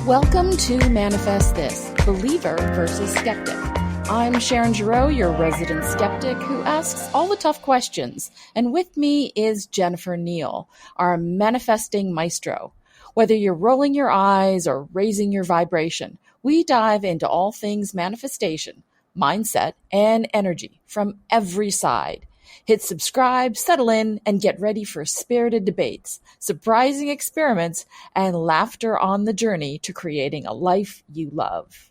Welcome to Manifest This, Believer versus Skeptic. I'm Sharon Giroux, your resident skeptic who asks all the tough questions. And with me is Jennifer Neal, our manifesting maestro. Whether you're rolling your eyes or raising your vibration, we dive into all things manifestation, mindset, and energy from every side. Hit subscribe, settle in, and get ready for spirited debates, surprising experiments, and laughter on the journey to creating a life you love.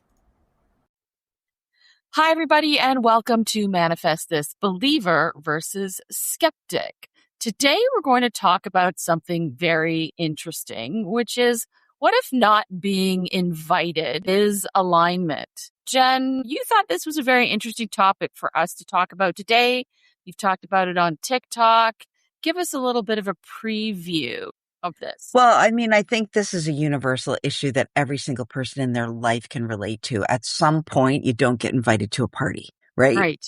Hi, everybody, and welcome to Manifest This, Believer versus Skeptic. Today, we're going to talk about something very interesting, which is, what if not being invited is alignment? Jen, you thought this was a very interesting topic for us to talk about today. You've talked about it on TikTok. Give us a little bit of a preview of this. Well, I mean, I think this is a universal issue that every single person in their life can relate to. At some point, you don't get invited to a party, right? Right.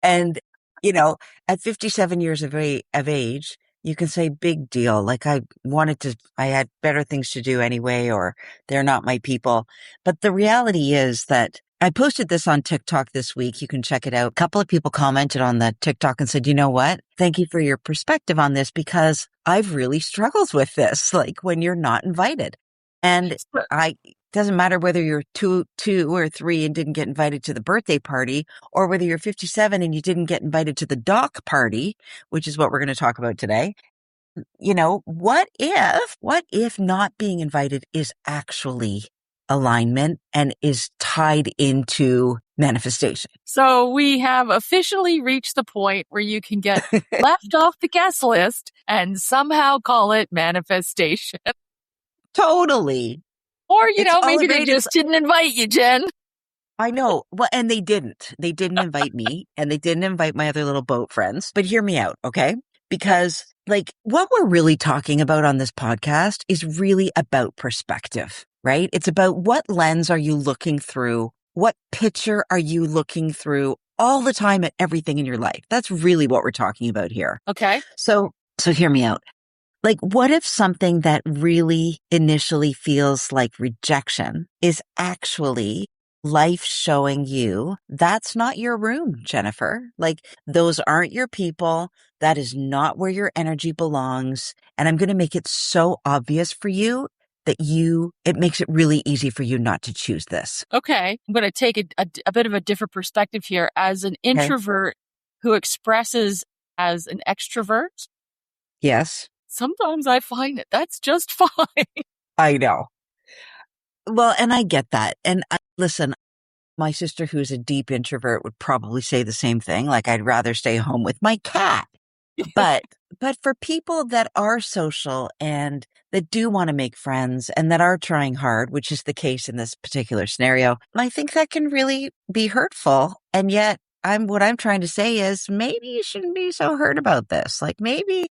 And, you know, at 57 years of age, you can say big deal. Like I had better things to do anyway, or they're not my people. But the reality is that I posted this on TikTok this week. You can check it out. A couple of people commented on the TikTok and said, you know what? Thank you for your perspective on this because I've really struggled with this, like when you're not invited. And doesn't matter whether you're two or three and didn't get invited to the birthday party, or whether you're 57 and you didn't get invited to the dock party, which is what we're going to talk about today. You know, what if not being invited is actually alignment and is tied into manifestation? So we have officially reached the point where you can get left off the guest list and somehow call it manifestation. Totally. Or, maybe they just didn't invite you, Jen. I know. Well, and they didn't. They didn't invite me, and they didn't invite my other little boat friends. But hear me out, okay? Because, what we're really talking about on this podcast is really about perspective, right? It's about what lens are you looking through? What picture are you looking through all the time at everything in your life? That's really what we're talking about here. Okay. So hear me out. What if something that really initially feels like rejection is actually life showing you that's not your room, Jennifer? Those aren't your people. That is not where your energy belongs. And I'm going to make it so obvious for you that it makes it really easy for you not to choose this. Okay. I'm going to take a bit of a different perspective here. As an introvert who expresses as an extrovert. Yes. Sometimes I find that's just fine. I know. Well, and I get that. And listen, my sister, who's a deep introvert, would probably say the same thing. I'd rather stay home with my cat. But for people that are social and that do want to make friends and that are trying hard, which is the case in this particular scenario, I think that can really be hurtful. And yet what I'm trying to say is maybe you shouldn't be so hurt about this. Maybe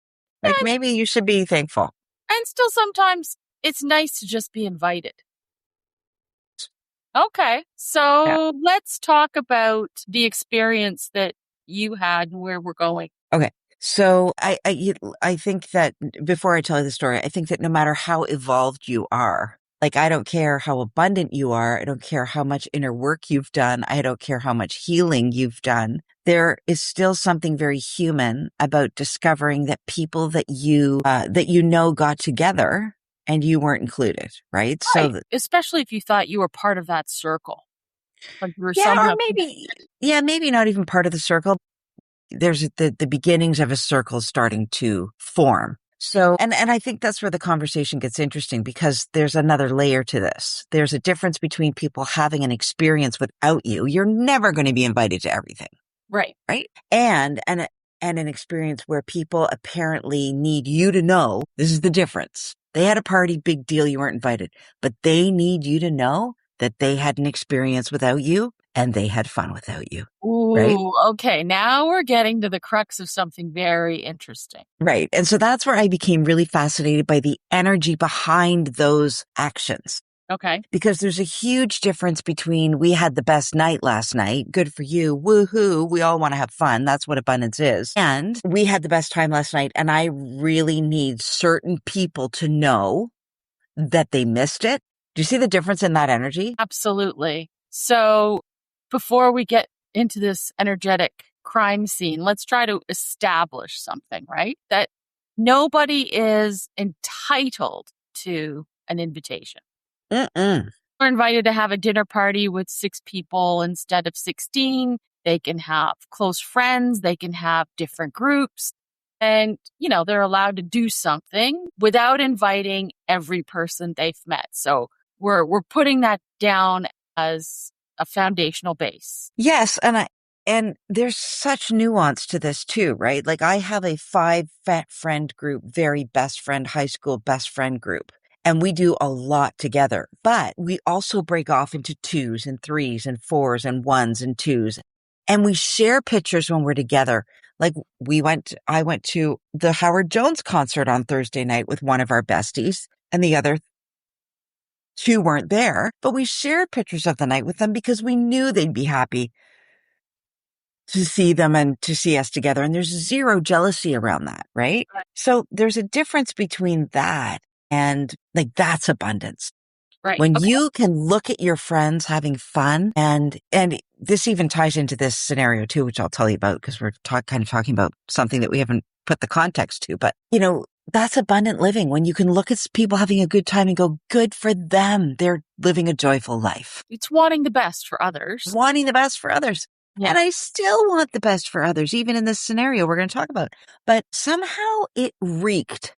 you should be thankful. And still sometimes it's nice to just be invited. Okay. So Let's talk about the experience that you had and where we're going. Okay. So I think that before I tell you the story, I think that no matter how evolved you are, I don't care how abundant you are. I don't care how much inner work you've done. I don't care how much healing you've done. There is still something very human about discovering that people that you got together and you weren't included, right? Right. So especially if you thought you were part of that circle. Maybe not even part of the circle. There's the beginnings of a circle starting to form. So, and I think that's where the conversation gets interesting because there's another layer to this. There's a difference between people having an experience without you. You're never going to be invited to everything. Right. Right. And an experience where people apparently need you to know this is the difference. They had a party, big deal. You weren't invited, but they need you to know that they had an experience without you and they had fun without you. Ooh, right? Okay. Now we're getting to the crux of something very interesting. Right. And so that's where I became really fascinated by the energy behind those actions. Okay. Because there's a huge difference between we had the best night last night. Good for you. Woohoo. We all want to have fun. That's what abundance is. And we had the best time last night. And I really need certain people to know that they missed it Do you see the difference in that energy? Absolutely. So before we get into this energetic crime scene, let's try to establish something, right? That nobody is entitled to an invitation. Mm-mm. We're invited to have a dinner party with 6 people instead of 16. They can have close friends. They can have different groups. And, they're allowed to do something without inviting every person they've met. So we're putting that down as a foundational base. Yes, and there's such nuance to this too, right? Like I have a 5 friend group, very best friend, high school best friend group, and we do a lot together. But we also break off into 2s and 3s and 4s and 1s and 2s. And we share pictures when we're together. Like I went to the Howard Jones concert on Thursday night with one of our besties, and the other 2 weren't there, but we shared pictures of the night with them because we knew they'd be happy to see them and to see us together. And there's zero jealousy around that, right? So there's a difference between that and like that's abundance. Right. When Okay. you can look at your friends having fun and this even ties into this scenario too, which I'll tell you about because we're kind of talking about something that we haven't put the context to, but that's abundant living when you can look at people having a good time and go, good for them. They're living a joyful life. It's wanting the best for others. Wanting the best for others. Yeah. And I still want the best for others, even in this scenario we're going to talk about. But somehow it reeked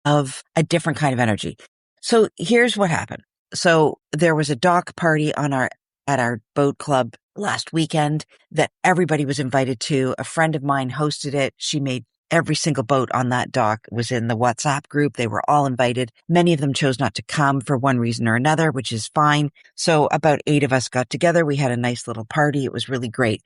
of a different kind of energy. So here's what happened. So there was a dock party at our boat club last weekend that everybody was invited to. A friend of mine hosted it. She made every single boat on that dock was in the WhatsApp group. They were all invited. Many of them chose not to come for one reason or another, which is fine. So about 8 of us got together. We had a nice little party. It was really great.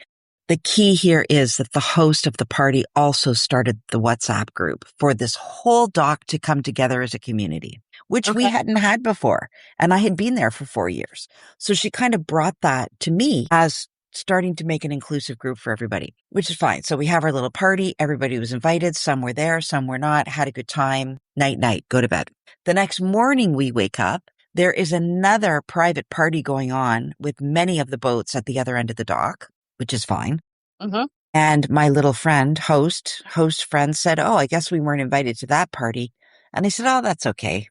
The key here is that the host of the party also started the WhatsApp group for this whole dock to come together as a community, which we hadn't had before. And I had been there for 4 years. So she kind of brought that to me as starting to make an inclusive group for everybody, which is fine. So we have our little party. Everybody was invited. Some were there, some were not, had a good time. Night, go to bed. The next morning we wake up. There is another private party going on with many of the boats at the other end of the dock, which is fine. Mm-hmm. And my little friend, host friend said, oh, I guess we weren't invited to that party. And I said, oh, that's okay.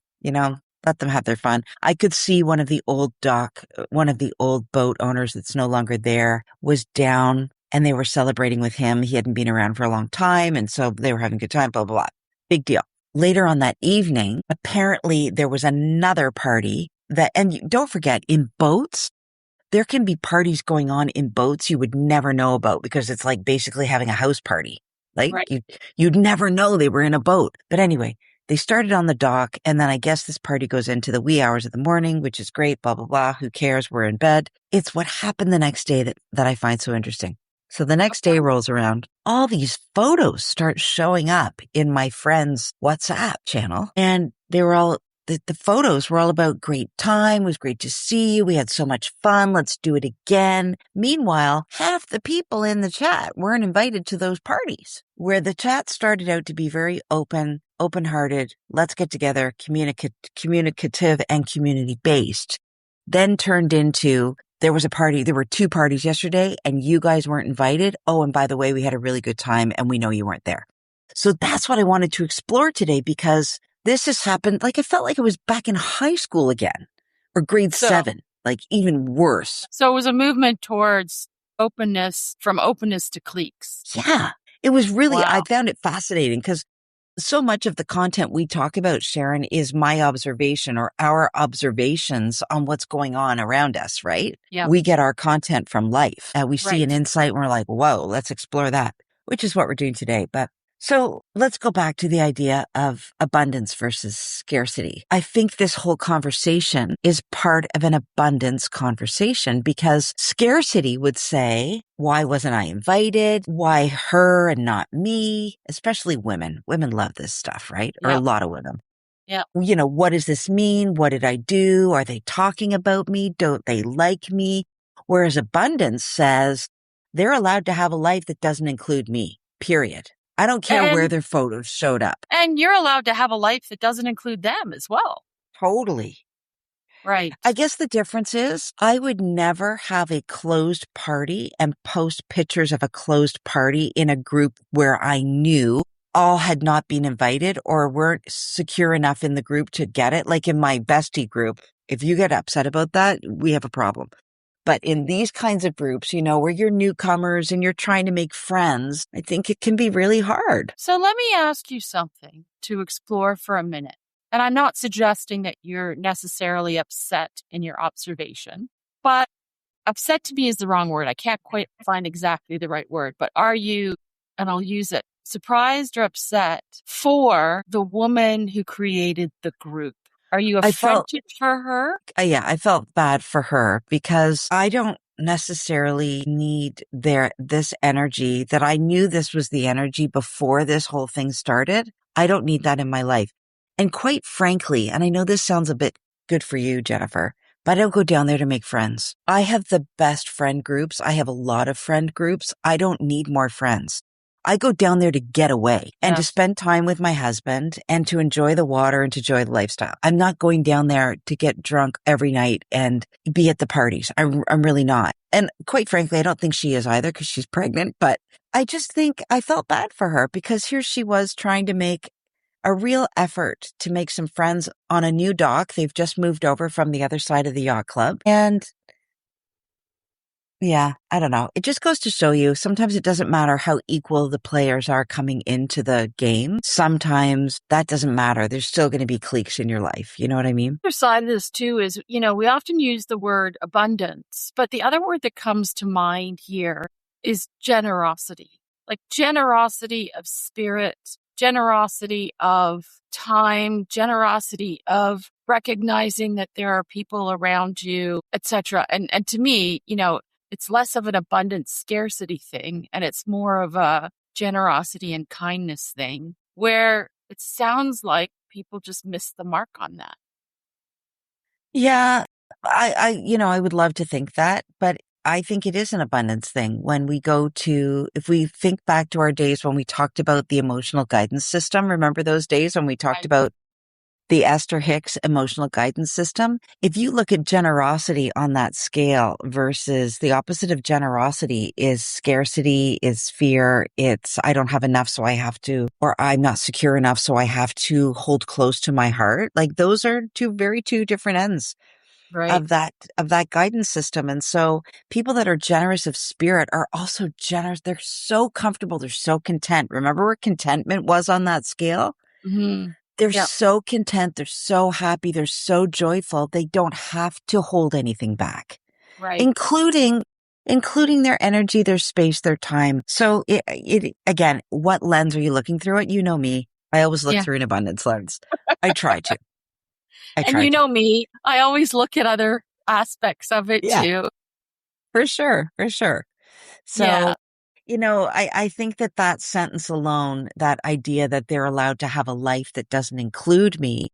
Let them have their fun. I could see one of the old boat owners that's no longer there was down and they were celebrating with him. He hadn't been around for a long time. And so they were having a good time, blah, blah, blah. Big deal. Later on that evening, apparently there was another party and don't forget, in boats, there can be parties going on in boats you would never know about because it's like basically having a house party. Like you'd never know they were in a boat. But anyway, they started on the dock and then I guess this party goes into the wee hours of the morning, which is great, blah, blah, blah. Who cares? We're in bed. It's what happened the next day that I find so interesting. So the next day rolls around. All these photos start showing up in my friend's WhatsApp channel and they were all the photos were all about great time. It was great to see you. We had so much fun. Let's do it again. Meanwhile, half the people in the chat weren't invited to those parties where the chat started out to be very open-hearted. Let's get together, communicative and community-based. Then turned into there was a party. There were 2 parties yesterday and you guys weren't invited. Oh, and by the way, we had a really good time and we know you weren't there. So that's what I wanted to explore today because this has happened, like I felt like it was back in high school again, or grade 7, like even worse. So it was a movement towards openness, from openness to cliques. Yeah, it was really, I found it fascinating because so much of the content we talk about, Sharon, is my observation or our observations on what's going on around us, right? Yeah. We get our content from life. We see an insight and we're like, whoa, let's explore that, which is what we're doing today. But so let's go back to the idea of abundance versus scarcity. I think this whole conversation is part of an abundance conversation because scarcity would say, why wasn't I invited? Why her and not me? Especially women. Women love this stuff, right? Or a lot of women. Yeah. What does this mean? What did I do? Are they talking about me? Don't they like me? Whereas abundance says they're allowed to have a life that doesn't include me, period. I don't care where their photos showed up. And you're allowed to have a life that doesn't include them as well. Totally. Right. I guess the difference is I would never have a closed party and post pictures of a closed party in a group where I knew all had not been invited or weren't secure enough in the group to get it. Like in my bestie group, if you get upset about that, we have a problem. But in these kinds of groups, where you're newcomers and you're trying to make friends, I think it can be really hard. So let me ask you something to explore for a minute. And I'm not suggesting that you're necessarily upset in your observation, but upset to me is the wrong word. I can't quite find exactly the right word, but are you, and I'll use it, surprised or upset for the woman who created the group? Are you I felt affronted for her? Yeah, I felt bad for her because I don't necessarily need this energy that I knew this was the energy before this whole thing started. I don't need that in my life. And quite frankly, and I know this sounds a bit good for you, Jennifer, but I don't go down there to make friends. I have the best friend groups. I have a lot of friend groups. I don't need more friends. I go down there to get away and to Yes. spend time with my husband and to enjoy the water and to enjoy the lifestyle. I'm not going down there to get drunk every night and be at the parties. I'm really not. And quite frankly, I don't think she is either because she's pregnant, but I just think I felt bad for her because here she was trying to make a real effort to make some friends on a new dock. They've just moved over from the other side of the yacht club. And yeah, I don't know. It just goes to show you sometimes it doesn't matter how equal the players are coming into the game. Sometimes that doesn't matter. There's still going to be cliques in your life. You know what I mean? The other side of this too is, we often use the word abundance, but the other word that comes to mind here is generosity. Like generosity of spirit, generosity of time, generosity of recognizing that there are people around you, etc. And to me, it's less of an abundance scarcity thing, and it's more of a generosity and kindness thing where it sounds like people just missed the mark on that. Yeah, I would love to think that, but I think it is an abundance thing when if we think back to our days when we talked about the emotional guidance system, remember those days when we talked Right. about the Esther Hicks emotional guidance system? If you look at generosity on that scale versus the opposite of generosity is scarcity, is fear. It's, I don't have enough, so I have to, or I'm not secure enough, so I have to hold close to my heart. Like those are two different ends Right. of that guidance system. And so people that are generous of spirit are also generous. They're so comfortable. They're so content. Remember where contentment was on that scale? Mm-hmm. They're Yeah. so content. They're so happy. They're so joyful. They don't have to hold anything back, Right. including their energy, their space, their time. So again, what lens are you looking through it? You know me. I always look Yeah. through an abundance lens. I try to. And you know me, I always look at other aspects of it Yeah, too. for sure. For sure. So, Yeah. I think that sentence alone, that idea that they're allowed to have a life that doesn't include me,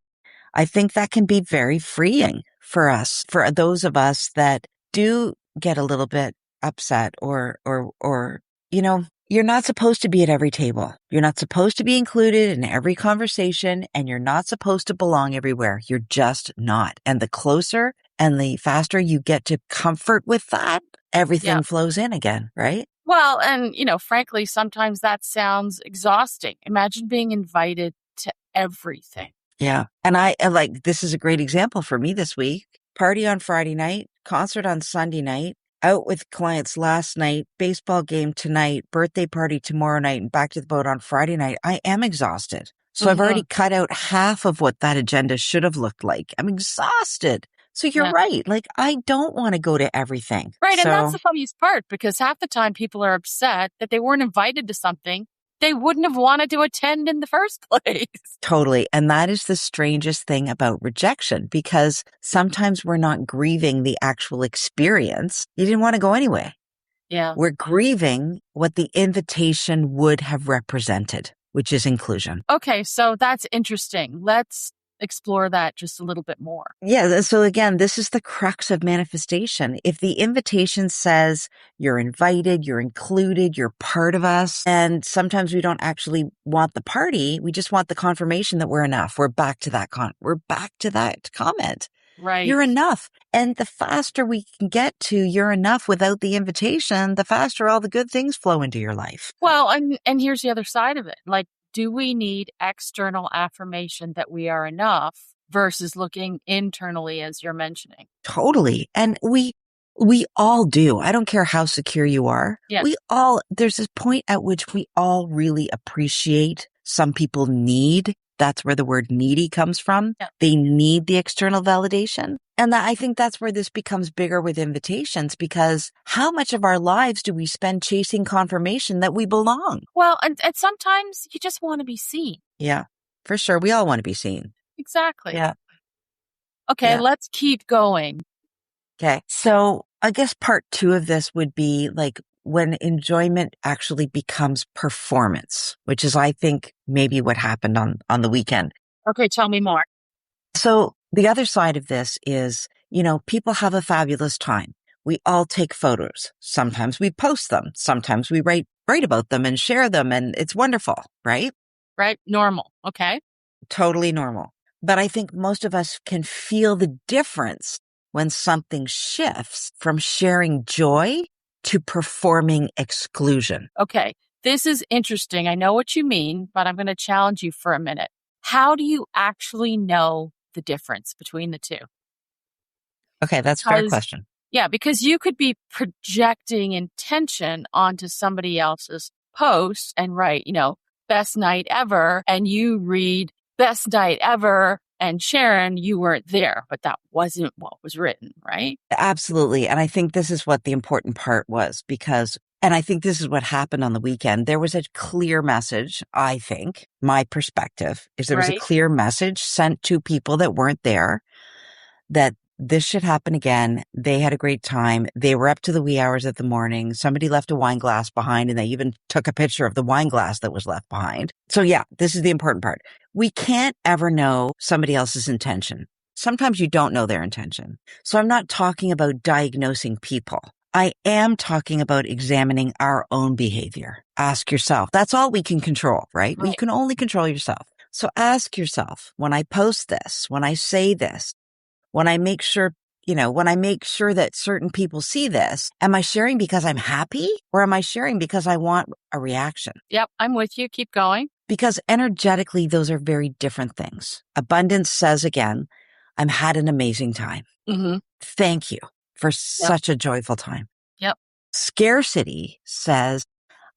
I think that can be very freeing for us, for those of us that do get a little bit upset or, you're not supposed to be at every table. You're not supposed to be included in every conversation and you're not supposed to belong everywhere. You're just not. And the closer and the faster you get to comfort with that, Yeah. everything flows in again, right? Well, and, frankly, sometimes that sounds exhausting. Imagine being invited to everything. Yeah. And this is a great example for me this week. Party on Friday night, concert on Sunday night, out with clients last night, baseball game tonight, birthday party tomorrow night, and back to the boat on Friday night. I am exhausted. So I've Mm-hmm. already cut out half of what that agenda should have looked like. I'm exhausted. So you're Yeah. right. Like, I don't want to go to everything. Right. And that's So the funniest part because half the time people are upset that they weren't invited to something they wouldn't have wanted to attend in the first place. totally. And that is the strangest thing about rejection because sometimes we're not grieving the actual experience. You didn't want to go anyway. Yeah. We're grieving what the invitation would have represented, which is inclusion. Okay. So that's interesting. Let's explore that just a little bit more. Yeah. So again, this is the crux of manifestation. If the invitation says you're invited, you're included, you're part of us, and sometimes we don't actually want the party, we just want the confirmation that we're enough. We're back to that comment. Right. You're enough. And the faster we can get to you're enough without the invitation, the faster all the good things flow into your life. Well, and here's the other side of it. Like, do we need external affirmation that we are enough versus looking internally, as you're mentioning? Totally. And we all do. I don't care how secure you are. Yes. There's this point at which we all really appreciate. Some people need. That's where the word needy comes from. Yeah. They need the external validation. And I think that's where this becomes bigger with invitations, because how much of our lives do we spend chasing confirmation that we belong? Well, and sometimes you just want to be seen. Yeah, for sure. We all want to be seen. Exactly. Yeah. Okay, Yeah. let's keep going. Okay. So I guess part 2 of this would be like when enjoyment actually becomes performance, which is, I think, maybe what happened on the weekend. Okay, tell me more. So the other side of this is, people have a fabulous time. We all take photos. Sometimes we post them. Sometimes we write about them and share them. And it's wonderful, right? Right? Normal. Okay. Totally normal. But I think most of us can feel the difference when something shifts from sharing joy to performing exclusion. Okay. This is interesting. I know what you mean, but I'm going to challenge you for a minute. How do you actually know the difference between the two? Okay, that's a fair question. Yeah, because you could be projecting intention onto somebody else's post and write, best night ever, and you read best night ever, and Sharon, you weren't there, but that wasn't what was written, right? Absolutely. And I think this is what the important part was, and I think this is what happened on the weekend. There was a clear message, I think, my perspective is there was a clear message sent to people that weren't there that this should happen again. They had a great time. They were up to the wee hours of the morning. Somebody left a wine glass behind, and they even took a picture of the wine glass that was left behind. So yeah, this is the important part. We can't ever know somebody else's intention. Sometimes you don't know their intention. So I'm not talking about diagnosing people. I am talking about examining our own behavior. Ask yourself. That's all we can control, right? You can only control yourself. So ask yourself, when I post this, when I say this, when I make sure that certain people see this, am I sharing because I'm happy, or am I sharing because I want a reaction? Yep, I'm with you. Keep going. Because energetically, those are very different things. Abundance says, again, I've had an amazing time. Mm-hmm. Thank you for such a joyful time. Yep. Scarcity says,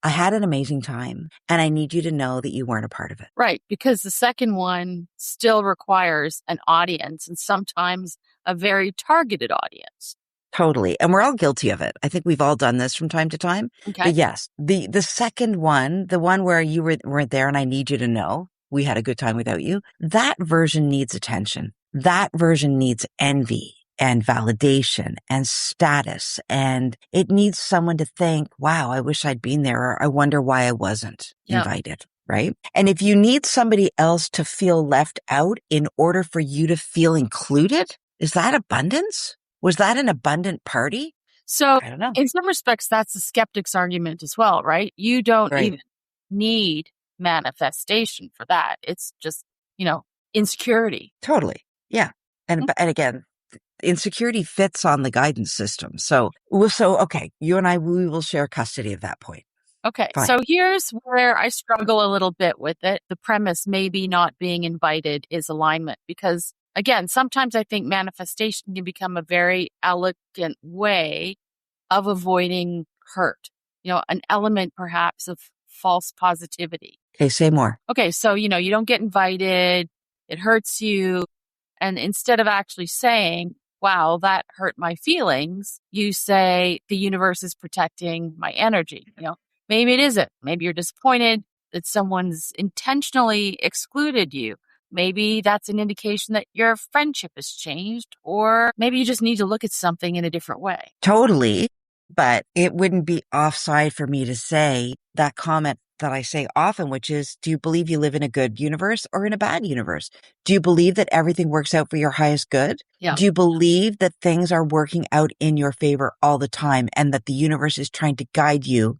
I had an amazing time, and I need you to know that you weren't a part of it. Right, because the second one still requires an audience, and sometimes a very targeted audience. Totally. And we're all guilty of it. I think we've all done this from time to time. Okay. But yes, the second one, the one where you weren't there and I need you to know we had a good time without you, that version needs attention. That version needs envy and validation and status. And it needs someone to think, wow, I wish I'd been there, or I wonder why I wasn't invited. Right? And if you need somebody else to feel left out in order for you to feel included, is that abundance? Was that an abundant party? So I don't know. In some respects, that's the skeptic's argument as well, right? You don't even need manifestation for that. It's just, insecurity. Totally. Yeah. And again, insecurity fits on the guidance system. So okay, you and I, we will share custody of that point. Okay. Fine. So here's where I struggle a little bit with it. The premise maybe not being invited is alignment, because again, sometimes I think manifestation can become a very elegant way of avoiding hurt, an element perhaps of false positivity. Okay, say more. Okay, so, you don't get invited, it hurts you. And instead of actually saying, wow, that hurt my feelings, you say the universe is protecting my energy. Maybe it isn't. Maybe you're disappointed that someone's intentionally excluded you. Maybe that's an indication that your friendship has changed, or maybe you just need to look at something in a different way. Totally. But it wouldn't be offside for me to say that comment that I say often, which is, do you believe you live in a good universe or in a bad universe? Do you believe that everything works out for your highest good? Yeah. Do you believe that things are working out in your favor all the time and that the universe is trying to guide you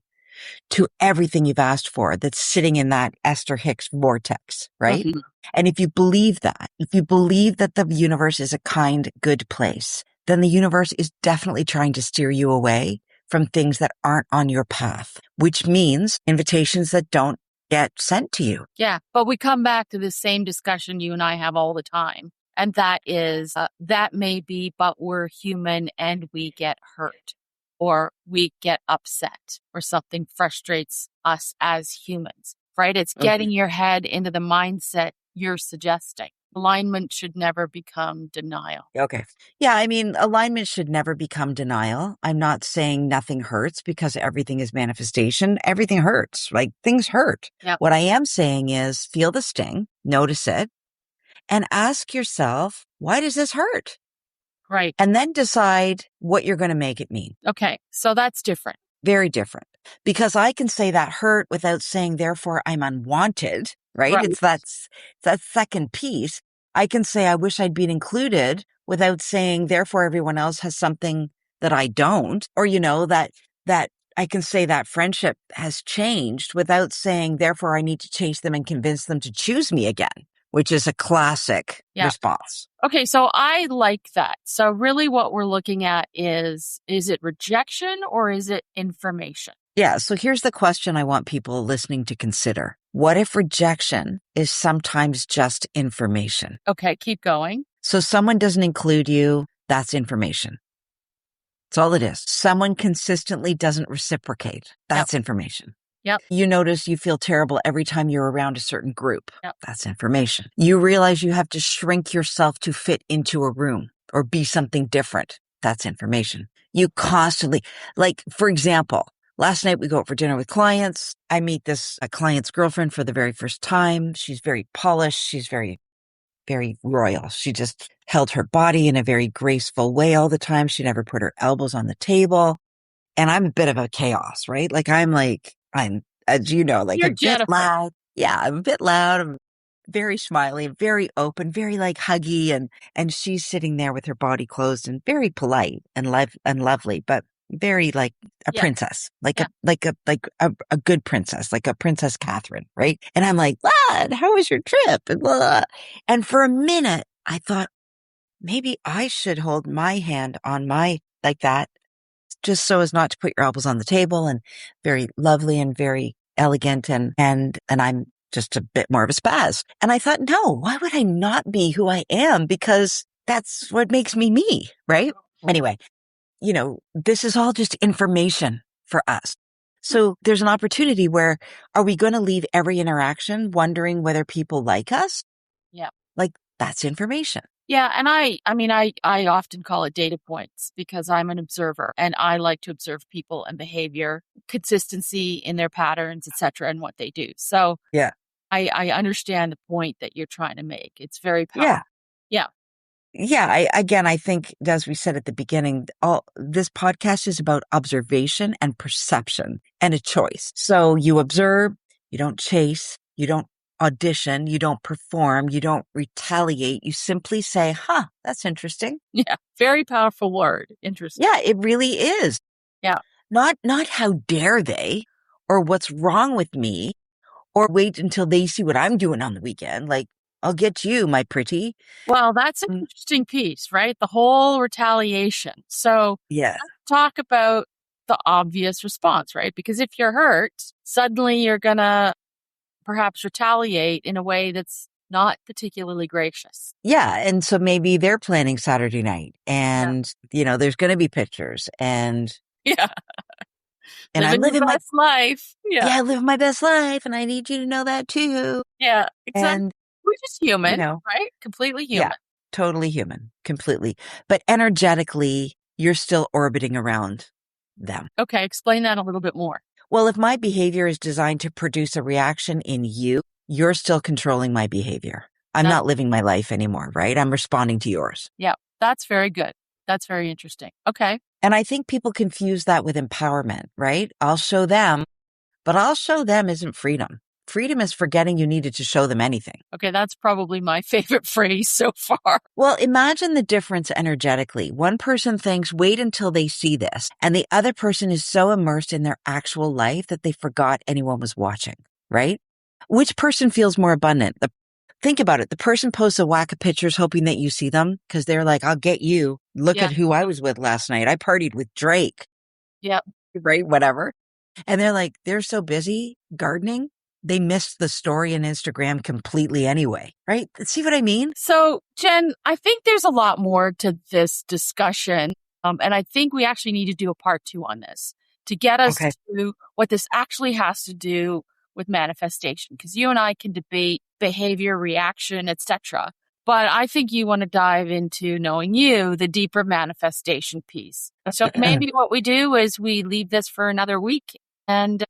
to everything you've asked for that's sitting in that Esther Hicks vortex, right? Mm-hmm. And if you believe that, if you believe that the universe is a kind, good place, then the universe is definitely trying to steer you away from things that aren't on your path, which means invitations that don't get sent to you. Yeah, but we come back to the same discussion you and I have all the time. And that is, that may be, but we're human and we get hurt or we get upset or something frustrates us as humans, right? It's getting your head into the mindset you're suggesting. Alignment should never become denial. Okay. Yeah, I mean, alignment should never become denial. I'm not saying nothing hurts because everything is manifestation. Everything hurts. Like things hurt. Yep. What I am saying is feel the sting, notice it, and ask yourself, why does this hurt? Right. And then decide what you're going to make it mean. Okay. So that's different. Very different. Because I can say that hurt without saying, therefore, I'm unwanted, right? It's that second piece. I can say, I wish I'd been included without saying, therefore, everyone else has something that I don't. Or, that I can say that friendship has changed without saying, therefore, I need to chase them and convince them to choose me again, which is a classic response. Okay, so I like that. So really what we're looking at is it rejection or is it information? Yeah, so here's the question I want people listening to consider. What if rejection is sometimes just information? Okay, keep going. So someone doesn't include you, that's information. That's all it is. Someone consistently doesn't reciprocate. That's information. Yep. You notice you feel terrible every time you're around a certain group. Yep. That's information. You realize you have to shrink yourself to fit into a room or be something different. That's information. You constantly, like, for example, last night we go out for dinner with clients. I meet a client's girlfriend for the very first time. She's very polished. She's very, very royal. She just held her body in a very graceful way all the time. She never put her elbows on the table. And I'm a bit of a chaos, right? I'm, as you know, like You're a Jennifer. bit loud. Yeah, I'm a bit loud. I'm very smiley, very open, very like huggy. And she's sitting there with her body closed and very polite and lovely, but very like a princess, like a good princess, like a Princess Catherine, right? And I'm like, how was your trip? And blah, blah. And for a minute, I thought maybe I should hold my hand on like that, just so as not to put your elbows on the table, and very lovely and very elegant. And I'm just a bit more of a spaz. And I thought, no, why would I not be who I am? Because that's what makes me, right? Anyway, this is all just information for us. So there's an opportunity where, are we going to leave every interaction wondering whether people like us? Yeah. Like that's information. Yeah. And I often call it data points because I'm an observer and I like to observe people and behavior, consistency in their patterns, etc., and what they do. So yeah, I understand the point that you're trying to make. It's very powerful. Yeah. I think, as we said at the beginning, this podcast is about observation and perception and a choice. So you observe, you don't chase, you don't audition, you don't perform, you don't retaliate. You simply say, that's interesting. Yeah. Very powerful word. Interesting. Yeah, it really is. Yeah. Not how dare they, or what's wrong with me, or wait until they see what I'm doing on the weekend. Like, I'll get you, my pretty. Well, that's an interesting piece, right? The whole retaliation. So let's talk about the obvious response, right? Because if you're hurt, suddenly you're going to perhaps retaliate in a way that's not particularly gracious. Yeah. And so maybe they're planning Saturday night and, there's going to be pictures and. Yeah. And I'm living my best life. Yeah. I live my best life and I need you to know that too. Yeah. Exactly. And we're just human, right? Completely human. Yeah, totally human. Completely. But energetically, you're still orbiting around them. Okay. Explain that a little bit more. Well, if my behavior is designed to produce a reaction in you, you're still controlling my behavior. I'm not living my life anymore, right? I'm responding to yours. Yeah. That's very good. That's very interesting. Okay. And I think people confuse that with empowerment, right? I'll show them, but I'll show them isn't freedom. freedom is forgetting you needed to show them anything. Okay, that's probably my favorite phrase so far. Well, imagine the difference energetically. One person thinks, wait until they see this. And the other person is so immersed in their actual life that they forgot anyone was watching, right? Which person feels more abundant? Think about it. The person posts a whack of pictures hoping that you see them because they're like, I'll get you. Look at who I was with last night. I partied with Drake. Yep. Right? Whatever. And they're like, they're so busy gardening. They missed the story on Instagram completely anyway. Right? See what I mean? So, Jen, I think there's a lot more to this discussion. And I think we actually need to do a part 2 on this to get us to what this actually has to do with manifestation. Because you and I can debate behavior, reaction, etc. But I think you want to dive into knowing you, the deeper manifestation piece. So maybe what we do is we leave this for another week and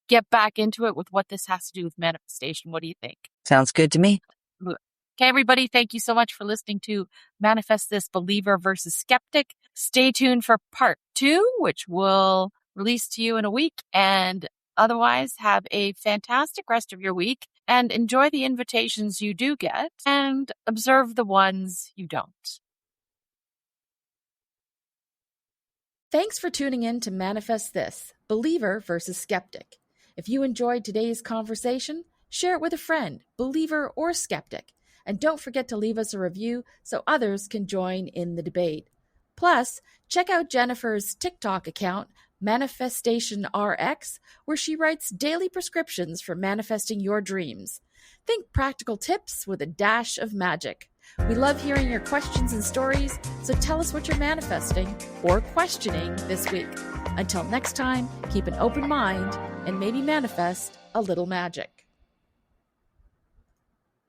get back into it with what this has to do with manifestation. What do you think? Sounds good to me. Okay, everybody, thank you so much for listening to Manifest This, Believer versus Skeptic. Stay tuned for part 2, which will release to you in a week. And otherwise, have a fantastic rest of your week and enjoy the invitations you do get and observe the ones you don't. Thanks for tuning in to Manifest This, Believer versus Skeptic. If you enjoyed today's conversation, share it with a friend, believer or skeptic. And don't forget to leave us a review so others can join in the debate. Plus, check out Jennifer's TikTok account, Manifestation RX, where she writes daily prescriptions for manifesting your dreams. Think practical tips with a dash of magic. We love hearing your questions and stories, so tell us what you're manifesting or questioning this week. Until next time, keep an open mind and maybe manifest a little magic.